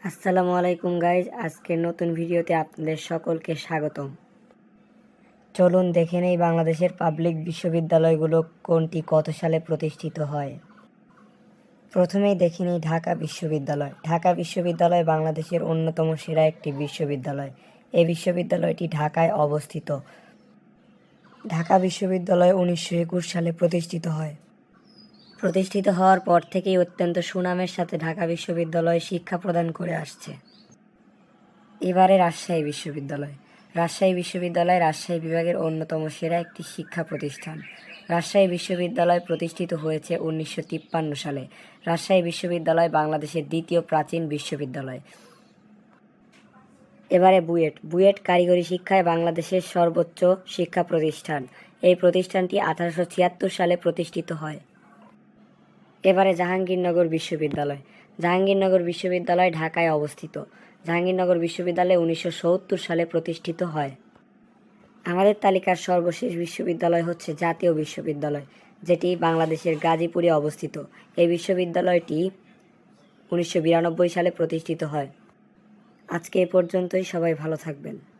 আসসালামু আলাইকুম গাইজ, আজকের নতুন ভিডিওতে আপনাদের সকলকে স্বাগতম। চলুন দেখে নেই বাংলাদেশের পাবলিক বিশ্ববিদ্যালয়গুলো কোনটি কত সালে প্রতিষ্ঠিত হয়। প্রথমেই দেখে নেই ঢাকা বিশ্ববিদ্যালয়। ঢাকা বিশ্ববিদ্যালয় বাংলাদেশের অন্যতম সেরা একটি বিশ্ববিদ্যালয়। এই বিশ্ববিদ্যালয়টি ঢাকায় অবস্থিত। ঢাকা বিশ্ববিদ্যালয় 1921 সালে প্রতিষ্ঠিত হয়। প্রতিষ্ঠিত হওয়ার পর থেকেই অত্যন্ত সুনামের সাথে ঢাকা বিশ্ববিদ্যালয় শিক্ষা প্রদান করে আসছে। এবারে রাজশাহী বিশ্ববিদ্যালয়। রাজশাহী বিশ্ববিদ্যালয় রাজশাহী বিভাগের অন্যতম সেরা একটি শিক্ষা প্রতিষ্ঠান। রাজশাহী বিশ্ববিদ্যালয় প্রতিষ্ঠিত হয়েছে 1953 সালে। রাজশাহী বিশ্ববিদ্যালয় বাংলাদেশের দ্বিতীয় প্রাচীন বিশ্ববিদ্যালয়। এবারে বুয়েট। বুয়েট কারিগরি শিক্ষায় বাংলাদেশের সর্বোচ্চ শিক্ষা প্রতিষ্ঠান। এই প্রতিষ্ঠানটি 1876 সালে প্রতিষ্ঠিত হয়। এবারে জাহাঙ্গীরনগর বিশ্ববিদ্যালয়। জাহাঙ্গীরনগর বিশ্ববিদ্যালয় ঢাকায় অবস্থিত। জাহাঙ্গীরনগর বিশ্ববিদ্যালয় 1970 সালে প্রতিষ্ঠিত হয়। আমাদের তালিকার সর্বশেষ বিশ্ববিদ্যালয় হচ্ছে জাতীয় বিশ্ববিদ্যালয়, যেটি বাংলাদেশের গাজীপুরে অবস্থিত। এই বিশ্ববিদ্যালয়টি 1992 সালে প্রতিষ্ঠিত হয়। আজকে এ পর্যন্তই, সবাই ভালো থাকবেন।